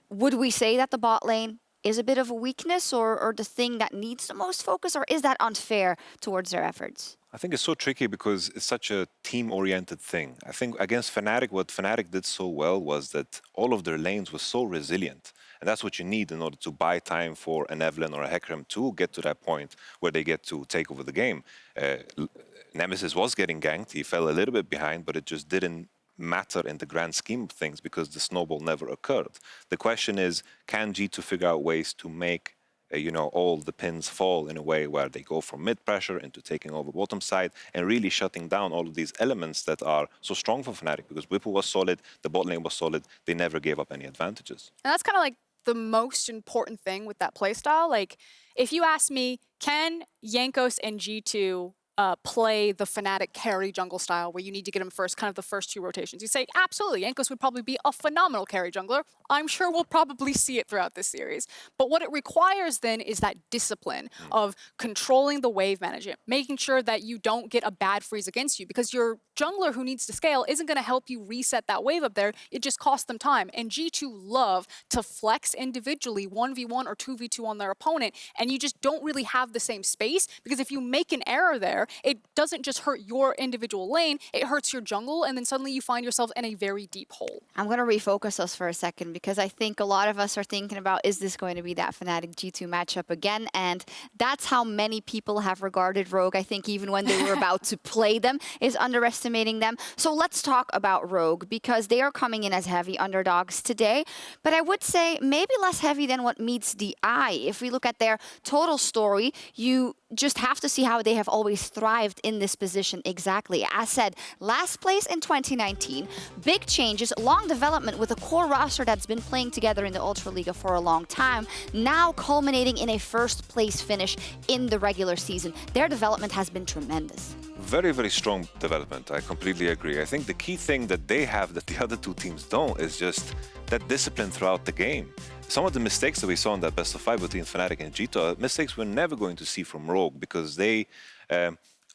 Would we say that the bot lane is a bit of a weakness or the thing that needs the most focus, or is that unfair towards their efforts? I think it's so tricky because it's such a team-oriented thing. I think against Fnatic, what Fnatic did so well was that all of their lanes were so resilient. And that's what you need in order to buy time for an Evelynn or a Hecarim to get to that point where they get to take over the game. Nemesis was getting ganked. He fell a little bit behind, but it just didn't matter in the grand scheme of things because the snowball never occurred. The question is, can G2 figure out ways to make you know, all the pins fall in a way where they go from mid pressure into taking over bottom side and really shutting down all of these elements that are so strong for Fnatic, because Whipple was solid, the bot lane was solid, they never gave up any advantages. And that's kind of like the most important thing with that playstyle. Like, if you ask me, can Jankos and G2 play the Fnatic carry jungle style where you need to get him first, kind of the first two rotations? You say, absolutely, Jankos would probably be a phenomenal carry jungler. I'm sure we'll probably see it throughout this series. But what it requires then is that discipline of controlling the wave management, making sure that you don't get a bad freeze against you, because your jungler who needs to scale isn't going to help you reset that wave up there. It just costs them time. And G2 love to flex individually 1v1 or 2v2 on their opponent, and you just don't really have the same space, because if you make an error there, it doesn't just hurt your individual lane, it hurts your jungle, and then suddenly you find yourself in a very deep hole. I'm going to refocus us for a second, because I think a lot of us are thinking about, is this going to be that Fnatic G2 matchup again? And that's how many people have regarded Rogue. I think even when they were about to play them, is underestimating them. So let's talk about Rogue, because they are coming in as heavy underdogs today. But I would say maybe less heavy than what meets the eye. If we look at their total story, you just have to see how they have always thrived in this position exactly. As said, last place in 2019, big changes, long development with a core roster that's been playing together in the Ultra Liga for a long time, now culminating in a first place finish in the regular season. Their development has been tremendous. Very, very strong development. I completely agree. I think the key thing that they have that the other two teams don't is just that discipline throughout the game. Some of the mistakes that we saw in that best of five between Fnatic and G2 are mistakes we're never going to see from Rogue, because they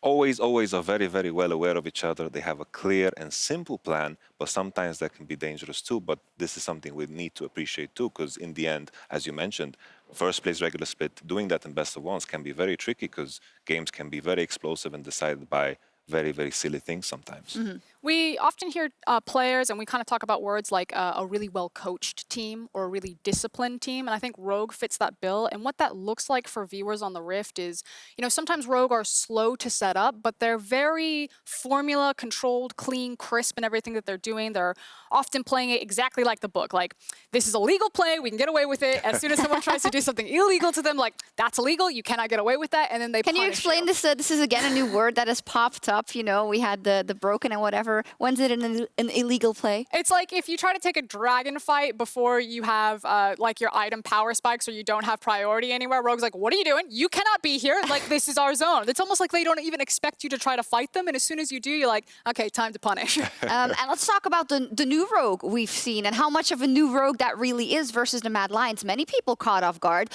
always are very, very well aware of each other. They have a clear and simple plan, but sometimes that can be dangerous too. But this is something we need to appreciate too, because in the end, as you mentioned, first place regular split, doing that in best of ones can be very tricky because games can be very explosive and decided by very, very silly things sometimes. We often hear players, and we kind of talk about words like a really well-coached team or a really disciplined team, and I think Rogue fits that bill. And what that looks like for viewers on the Rift is, you know, sometimes Rogue are slow to set up, but they're very formula, controlled, clean, crisp in everything that they're doing. They're often playing it exactly like the book. Like, this is a legal play, we can get away with it. As soon as someone tries to do something illegal to them, like, that's illegal, you cannot get away with that, and then they Can you explain this? This is, again, a new word that has popped up. You know, we had the broken and whatever. When's it an illegal play? It's like if you try to take a dragon fight before you have like your item power spikes or you don't have priority anywhere. Rogue's like, what are you doing? You cannot be here. Like, this is our zone. It's almost like they don't even expect you to try to fight them. And as soon as you do, you're like, okay, time to punish. And let's talk about the new Rogue we've seen and how much of a new Rogue that really is versus the Mad Lions. Many people caught off guard.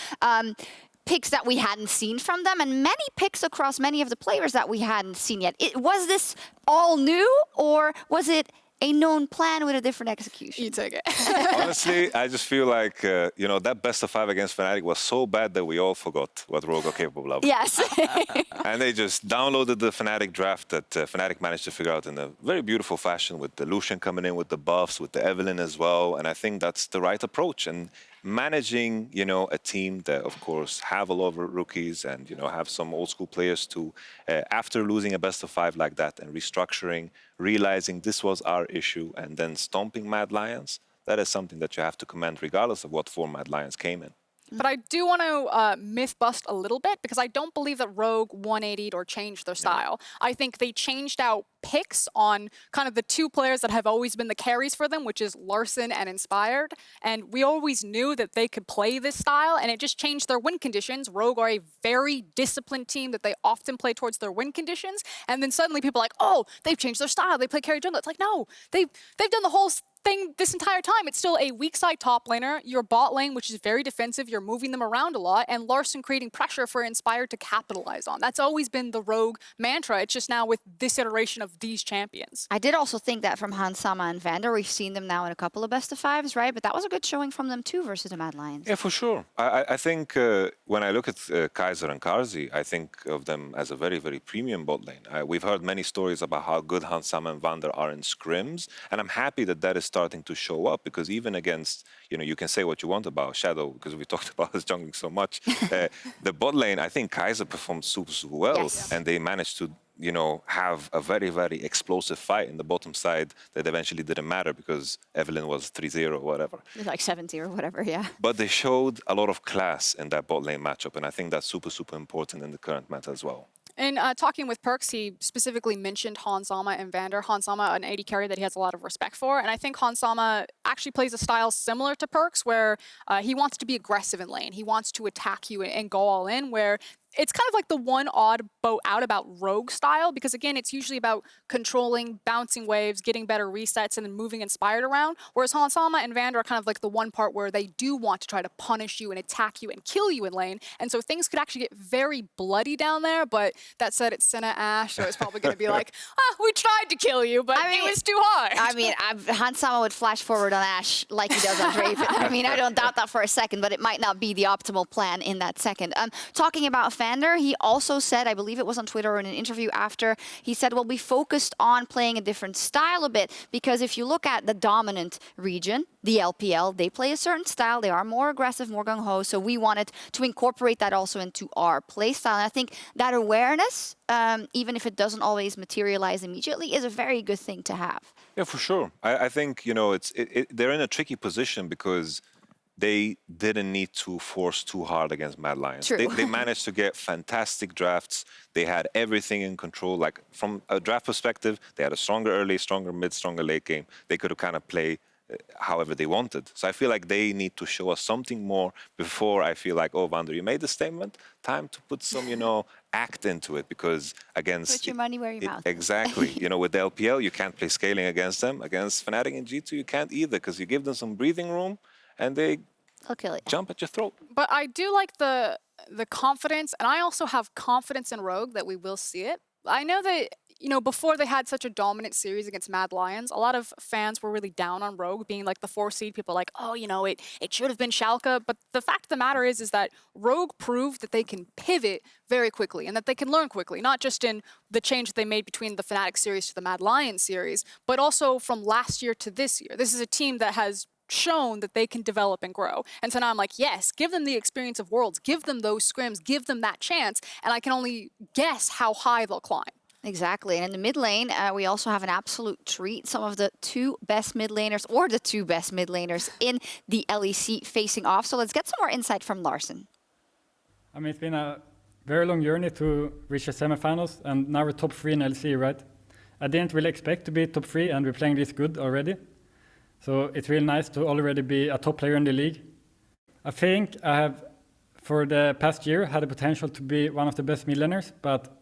Picks that we hadn't seen from them, and many picks across many of the players that we hadn't seen yet. Was this all new, or was it a known plan with a different execution? You take it. Honestly, I just feel like, you know, that best of 5 against Fnatic was so bad that we all forgot what Rogue are capable of. Yes. And they just downloaded the Fnatic draft that Fnatic managed to figure out in a very beautiful fashion, with the Lucian coming in with the buffs, with the Evelynn as well. And I think that's the right approach. And managing, you know, a team that, of course, have a lot of rookies and, you know, have some old school players too, after losing a best of 5 like that and restructuring, realizing this was our issue and then stomping Mad Lions, that is something that you have to commend regardless of what form Mad Lions came in. But I do want to myth bust a little bit, because I don't believe that Rogue 180'd or changed their style. I think they changed out picks on kind of the two players that have always been the carries for them, which is Larson and Inspired. And we always knew that they could play this style, and it just changed their win conditions. Rogue are a very disciplined team that they often play towards their win conditions. And then suddenly people are like, oh, they've changed their style. They play carry jungle. It's like, no, they've done the whole thing this entire time. It's still a weak side top laner, your bot lane, which is very defensive, you're moving them around a lot, and Larson creating pressure for Inspired to capitalize on. That's always been the Rogue mantra. It's just now with this iteration of these champions. I did also think that from Hansama and Vander. We've seen them now in a couple of best of 5s, right? But that was a good showing from them too versus the Mad Lions. Yeah, for sure. I think when I look at Kaiser and Karzi, I think of them as a very, very premium bot lane. We've heard many stories about how good Hansama and Vander are in scrims, and I'm happy that that is starting to show up, because even against, you know, you can say what you want about Shadow, because we talked about his jungling so much. The bot lane, I think Kaiser performed super, super well, yes. And they managed to, you know, have a very, very explosive fight in the bottom side that eventually didn't matter because Evelynn was 3-0 or whatever. Like 7-0 or whatever, yeah. But they showed a lot of class in that bot lane matchup, and I think that's super, super important in the current meta as well. In talking with Perks, he specifically mentioned Hansama and Vander. Hansama, an AD carry that he has a lot of respect for. And I think Hansama actually plays a style similar to Perks, where he wants to be aggressive in lane. He wants to attack you and go all in, where it's kind of like the one odd boat out about Rogue style, because again, it's usually about controlling, bouncing waves, getting better resets, and then moving Inspired around. Whereas Hansama and Vander are kind of like the one part where they do want to try to punish you and attack you and kill you in lane. And so things could actually get very bloody down there. But that said, it's Senna Ashe, so it's probably going to be like, we tried to kill you, but it was too hard. I mean, Hansama would flash forward on Ashe like he does on Draven. I mean, I don't doubt that for a second, but it might not be the optimal plan in that second. Talking about Vander, he also said, I believe it was on Twitter or in an interview after, he said, well, we focused on playing a different style a bit, because if you look at the dominant region, the LPL, they play a certain style. They are more aggressive, more gung-ho, so we wanted to incorporate that also into our play style. And I think that awareness, even if it doesn't always materialize immediately, is a very good thing to have. Yeah, for sure. I think, you know, they're in a tricky position because they didn't need to force too hard against Mad Lions. They managed to get fantastic drafts. They had everything in control. Like, from a draft perspective, they had a stronger early, stronger mid, stronger late game. They could have kind of played however they wanted. So I feel like they need to show us something more before I feel like, oh, Vander, you made the statement. Time to put some, you know, act into it, because against... Put your money where your mouth is. Exactly. You know, with the LPL, you can't play scaling against them. Against Fnatic and G2, you can't either, because you give them some breathing room and they jump at your throat. But I do like the confidence, and I also have confidence in Rogue that we will see it. I know that you know, before they had such a dominant series against Mad Lions, a lot of fans were really down on Rogue being like the 4 seed. People are like, oh, you know, it should have been Schalke. But the fact of the matter is that Rogue proved that they can pivot very quickly and that they can learn quickly, not just in the change that they made between the Fnatic series to the Mad Lions series, but also from last year to this year. This is a team that has shown that they can develop and grow. And so now I'm like, yes, give them the experience of Worlds, give them those scrims, give them that chance, and I can only guess how high they'll climb. Exactly. And in the mid lane, we also have an absolute treat. Some of the 2 best mid laners, or the 2 best mid laners in the LEC facing off. So let's get some more insight from Larson. I mean, it's been a very long journey to reach the semifinals, and now we're top 3 in LEC, right? I didn't really expect to be top 3, and we're playing this good already. So it's really nice to already be a top player in the league. I think I have, for the past year, had the potential to be one of the best mid laners, but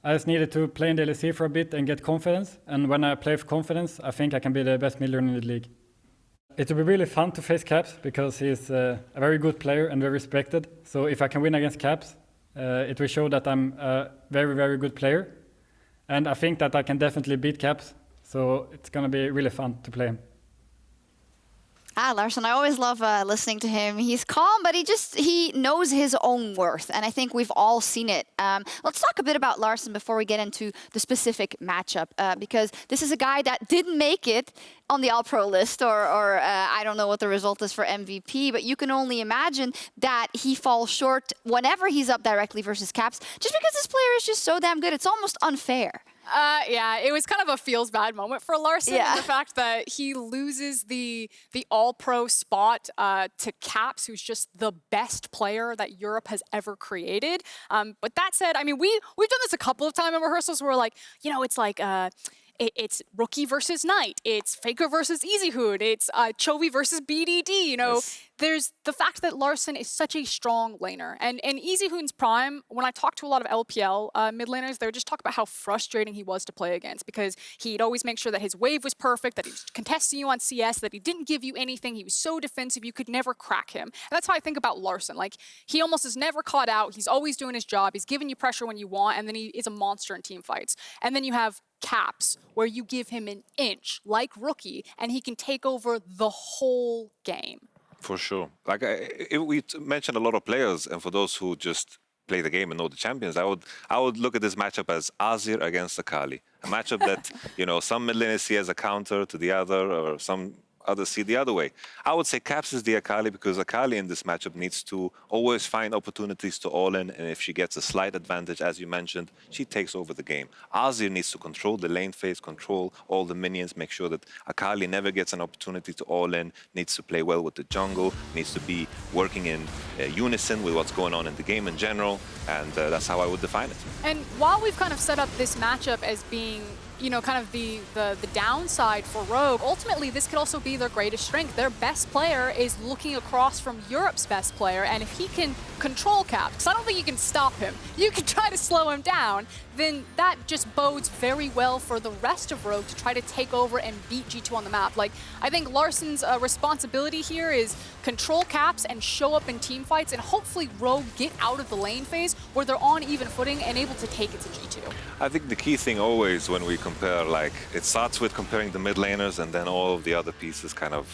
I just needed to play in the LEC for a bit and get confidence. And when I play with confidence, I think I can be the best mid laner in the league. It will be really fun to face Caps because he's a very good player and very respected. So if I can win against Caps, it will show that I'm a very, very good player. And I think that I can definitely beat Caps. So it's going to be really fun to play him. Larson, I always love listening to him. He's calm, but he knows his own worth, and I think we've all seen it. Let's talk a bit about Larson before we get into the specific matchup, because this is a guy that didn't make it on the All-Pro list, or I don't know what the result is for MVP, but you can only imagine that he falls short whenever he's up directly versus Caps, just because this player is just so damn good. It's almost unfair. Yeah, it was kind of a feels bad moment for Larson. Yeah. The fact that he loses the All-Pro spot to Caps, who's just the best player that Europe has ever created. But that said, I mean, we've done this a couple of times in rehearsals where we're like, you know, it's like it's Rookie versus Knight, it's FLICKR versus EasyHood, it's Chovy versus BDD. You know, yes. There's the fact that Larson is such a strong laner. And in EasyHood's prime, when I talk to a lot of LPL mid laners, they would just talk about how frustrating he was to play against, because he'd always make sure that his wave was perfect, that he was contesting you on CS, that he didn't give you anything, he was so defensive, you could never crack him. And that's how I think about Larson. Like, he almost is never caught out, he's always doing his job, he's giving you pressure when you want, and then he is a monster in team fights. And then you have Caps, where you give him an inch, like Rookie, and he can take over the whole game. For sure. Like we mentioned a lot of players, and for those who just play the game and know the champions, I would look at this matchup as Azir against Akali, a matchup that some mid laners see as a counter to the other, or some others see the other way. I would say Caps is the Akali, because Akali in this matchup needs to always find opportunities to all in, and if she gets a slight advantage, as you mentioned, she takes over the game. Azir needs to control the lane phase, control all the minions, make sure that Akali never gets an opportunity to all in, needs to play well with the jungle, needs to be working in unison with what's going on in the game in general, and that's how I would define it. And while we've kind of set up this matchup as being kind of the downside for Rogue, ultimately this could also be their greatest strength. Their best player is looking across from Europe's best player, and if he can control Cap, because I don't think you can stop him, you can try to slow him down, then that just bodes very well for the rest of Rogue to try to take over and beat G2 on the map. Like, I think Larson's responsibility here is control Caps and show up in team fights, and hopefully Rogue get out of the lane phase where they're on even footing and able to take it to G2. I think the key thing always when we compare, like, it starts with comparing the mid laners, and then all of the other pieces kind of,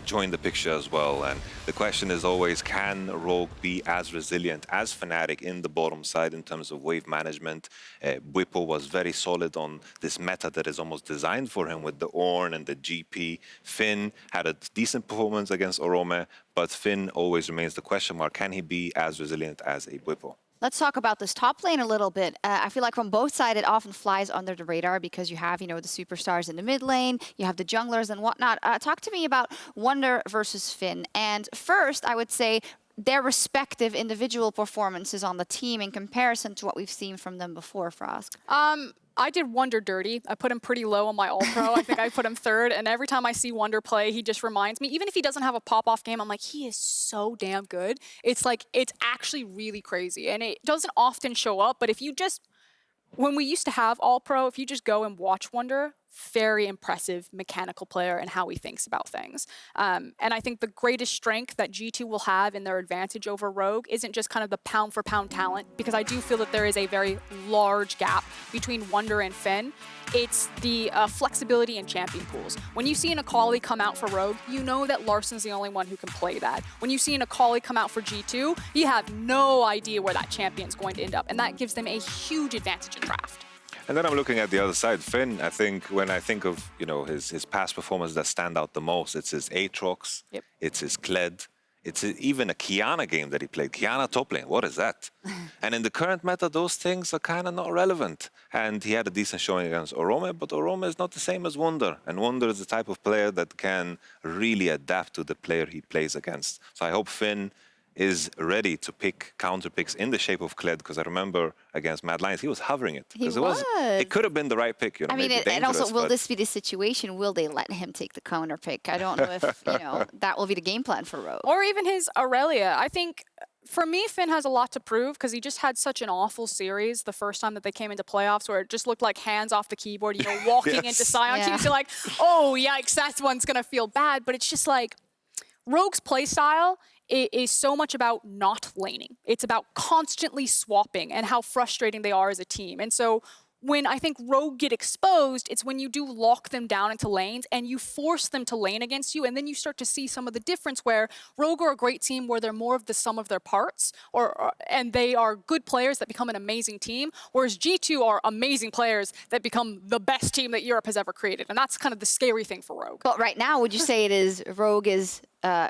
join the picture as well. And the question is always, can Rogue be as resilient as Fnatic in the bottom side in terms of wave management? Bwipo was very solid on this meta that is almost designed for him with the Ornn and the GP. Finn had a decent performance against Orome, but Finn always remains the question mark. Can he be as resilient as a Bwipo? Let's talk about this top lane a little bit. I feel like from both sides, it often flies under the radar because you have, the superstars in the mid lane, you have the junglers and whatnot. Talk to me about Wunder versus Finn. And first, I would say their respective individual performances on the team in comparison to what we've seen from them before, Frosk. I did Wunder dirty. I put him pretty low on my All-Pro. I think I put him third, and every time I see Wunder play, he just reminds me, even if he doesn't have a pop-off game, I'm like, he is so damn good. It's like, it's actually really crazy, and it doesn't often show up, but if you just, when we used to have All-Pro, if you just go and watch Wunder, very impressive mechanical player and how he thinks about things. And I think the greatest strength that G2 will have in their advantage over Rogue isn't just kind of the pound for pound talent, because I do feel that there is a very large gap between Wunder and Finn. It's the flexibility in champion pools. When you see an Akali come out for Rogue, you know that Larsen's the only one who can play that. When you see an Akali come out for G2, you have no idea where that champion's going to end up, and that gives them a huge advantage in draft. And then I'm looking at the other side. Finn, I think when I think of, you know, his past performances that stand out the most, it's his Aatrox, it's his Kled, it's even a Kiana game that he played. Kiana top lane, what is that? And in the current meta, those things are kind of not relevant. And he had a decent showing against Orome, but Orome is not the same as Wunder. And Wunder is the type of player that can really adapt to the player he plays against. So I hope Finn is ready to pick counter picks in the shape of Kled, because I remember against Mad Lions, he was hovering it. He was. It could have been the right pick, you know. I mean, and also, will this be the situation? Will they let him take the counter pick? I don't know if, you know, that will be the game plan for Rogue. Or even his Aurelia. I think, for me, Finn has a lot to prove, because he just had such an awful series the first time that they came into playoffs, where it just looked like hands off the keyboard, you know, walking into Sion teams. You're like, oh, yikes, that one's going to feel bad. But it's just like, Rogue's playstyle is so much about not laning. It's about constantly swapping and how frustrating they are as a team. And so when I think Rogue get exposed, it's when you do lock them down into lanes and you force them to lane against you, and then you start to see some of the difference where Rogue are a great team where they're more of the sum of their parts, and they are good players that become an amazing team, whereas G2 are amazing players that become the best team that Europe has ever created. And that's kind of the scary thing for Rogue. But right now, would you say it is Rogue is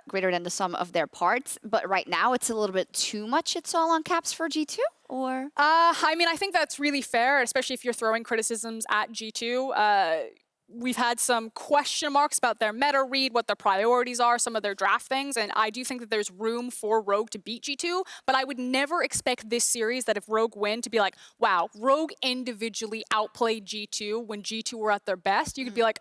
greater than the sum of their parts? But right now, it's a little bit too much. It's all on caps for G2? Or? I mean, I think that's really fair, especially if you're throwing criticisms at G2. We've had some question marks about their meta read, what their priorities are, some of their draft things, and I do think that there's room for Rogue to beat G2, but I would never expect this series that if Rogue win to be like, wow, Rogue individually outplayed G2 when G2 were at their best. You could be like,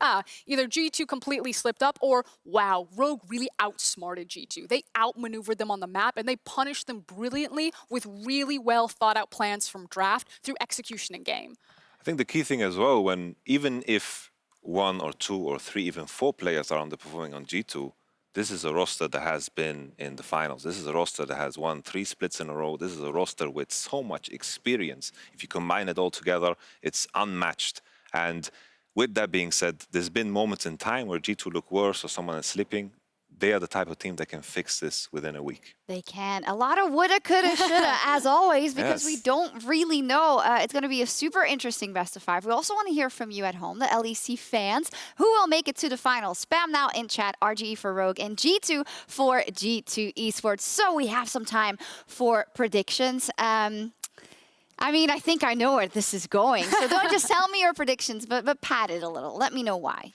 either G2 completely slipped up, or wow, Rogue really outsmarted G2. They outmaneuvered them on the map, and they punished them brilliantly with really well thought out plans from draft through execution in game. I think the key thing as well, when even if 1 or 2 or 3, even 4 players are underperforming on G2, this is a roster that has been in the finals. This is a roster that has won 3 splits in a row. This is a roster with so much experience. If you combine it all together, it's unmatched. And with that being said, there's been moments in time where G2 look worse or someone is slipping. They are the type of team that can fix this within a week. They can. A lot of woulda, coulda, shoulda, as always, because we don't really know. It's going to be a super interesting best of 5. We also want to hear from you at home, the LEC fans, who will make it to the finals. Spam now in chat, RGE for Rogue and G2 for G2 Esports. So we have some time for predictions. I mean, I think I know where this is going. So don't just tell me your predictions, but pad it a little. Let me know why.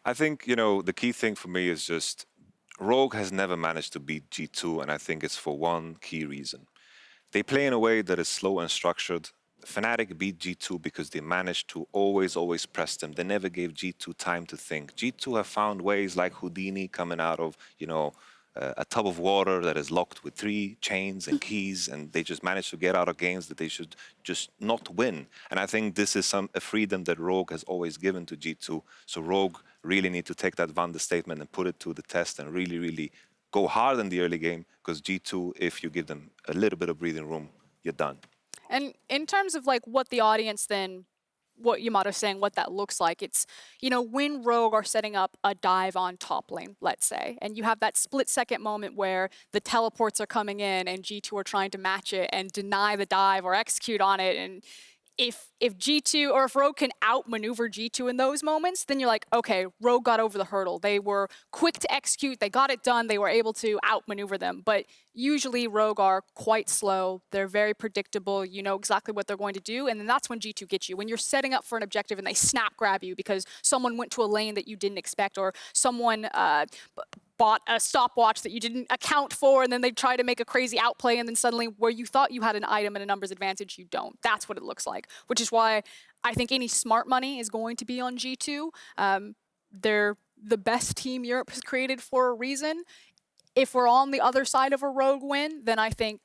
I think, you know, the key thing for me is just Rogue has never managed to beat G2, and I think it's for one key reason. They play in a way that is slow and structured. Fnatic beat G2 because they managed to always press them. They never gave G2 time to think. G2 have found ways like Houdini coming out of, you know, a tub of water that is locked with 3 chains and keys, and they just managed to get out of games that they should just not win. And I think this is a freedom that Rogue has always given to G2. So Rogue really need to take that Vander statement and put it to the test and really go hard in the early game, because G2, if you give them a little bit of breathing room, you're done. And in terms of like what the audience then, what Yamato's saying, what that looks like, it's, you know, when Rogue are setting up a dive on top lane, let's say, and you have that split-second moment where the teleports are coming in and G2 are trying to match it and deny the dive or execute on it, and if G2 or if Rogue can outmaneuver G2 in those moments, then you're like, okay, Rogue got over the hurdle. They were quick to execute. They got it done. They were able to outmaneuver them. But usually Rogue are quite slow. They're very predictable. You know exactly what they're going to do. And then that's when G2 gets you. When you're setting up for an objective and they snap grab you because someone went to a lane that you didn't expect, or someone bought a stopwatch that you didn't account for, and then they try to make a crazy outplay, and then suddenly where you thought you had an item and a numbers advantage, you don't. That's what it looks like, which is why I think any smart money is going to be on G2. They're the best team Europe has created for a reason. If we're on the other side of a Rogue win, then I think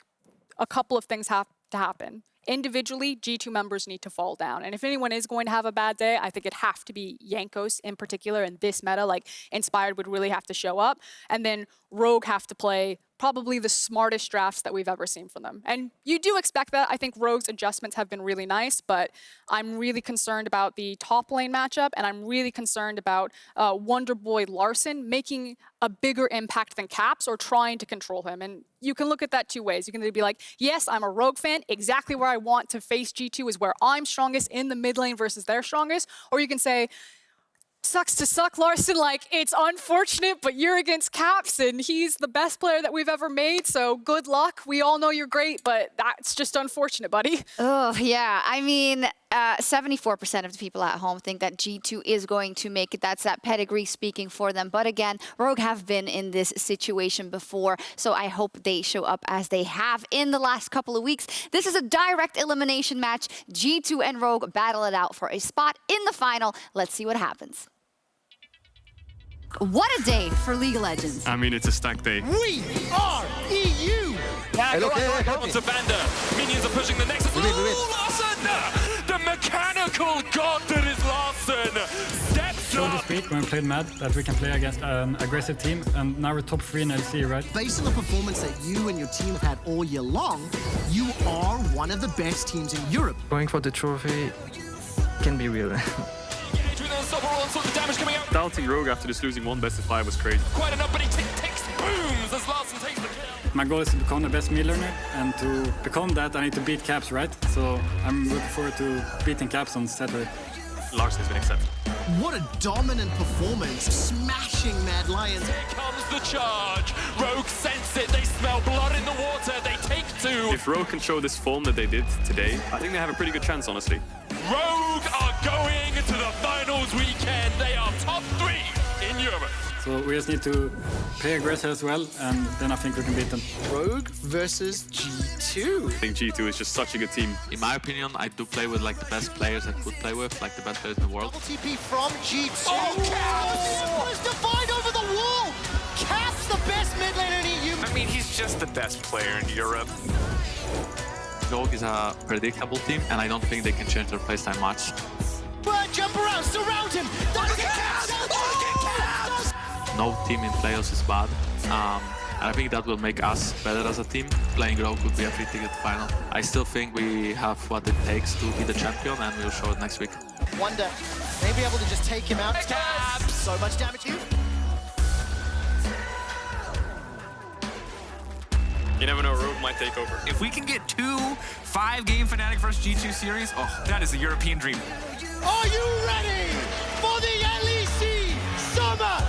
a couple of things have to happen. individually, G2 members need to fall down. And if anyone is going to have a bad day, I think it'd have to be Jankos in particular in this meta. Like, Inspired would really have to show up. And then Rogue have to play probably the smartest drafts that we've ever seen from them. And you do expect that. I think Rogue's adjustments have been really nice, but I'm really concerned about the top lane matchup, and I'm really concerned about Wonderboy Larson making a bigger impact than Caps or trying to control him. And you can look at that two ways. You can either be like, yes, I'm a Rogue fan. Exactly where I want to face G2 is where I'm strongest in the mid lane versus their strongest. Or you can say, sucks to suck, Larson. Like, it's unfortunate, but you're against Caps, and he's the best player that we've ever made, so good luck. We all know you're great, but that's just unfortunate, buddy. Oh, yeah. I mean, 74% of the people at home think that G2 is going to make it. That's that pedigree speaking for them. But again, Rogue have been in this situation before, so I hope they show up as they have in the last couple of weeks. This is a direct elimination match. G2 and Rogue battle it out for a spot in the final. Let's see what happens. What a day for League of Legends. I mean, it's a stack day. We are EU! Hey, look, to Vander. Minions are pushing the Nexus. Larson! The mechanical god that is Larson steps Showed up! this week when we played Mad that we can play against an aggressive team, and now we're top 3 in LEC, right? Based on the performance that you and your team have had all year long, you are one of the best teams in Europe. Going for the trophy can be real. Doubting Rogue after just losing one best of 5 was crazy. Quite enough, but he takes booms as Larson takes the kill. My goal is to become the best mid laner, and to become that, I need to beat Caps, right? So I'm looking forward to beating Caps on Saturday. Larson has been exceptional. What a dominant performance, smashing Mad Lions. Here comes the charge. Rogue sense it. They smell blood in the water. They take 2. If Rogue can show this form that they did today, I think they have a pretty good chance, honestly. Rogue are going to the finals weekend. They are top 3 in Europe. So we just need to play aggressive as well, and then I think we can beat them. Rogue versus G2. I think G2 is just such a good team. In my opinion, I do play with like the best players I could play with, like the best players in the world. TP from G2. Oh, Caps! Was defined over the wall. Caps the best mid laner in EU. I mean, he's just the best player in Europe. Rogue is a predictable team, and I don't think they can change their playstyle much. But jump around, surround him. No team in playoffs is bad. And I think that will make us better as a team. Playing Rogue would be a free ticket final. I still think we have what it takes to be the champion, and we'll show it next week. Wonder, maybe able to just take him out. Caps! So much damage to you. You never know, Rogue might take over. If we can get 2 5-game Fnatic vs G2 series, oh, that is a European dream. Are you ready for the LEC Summer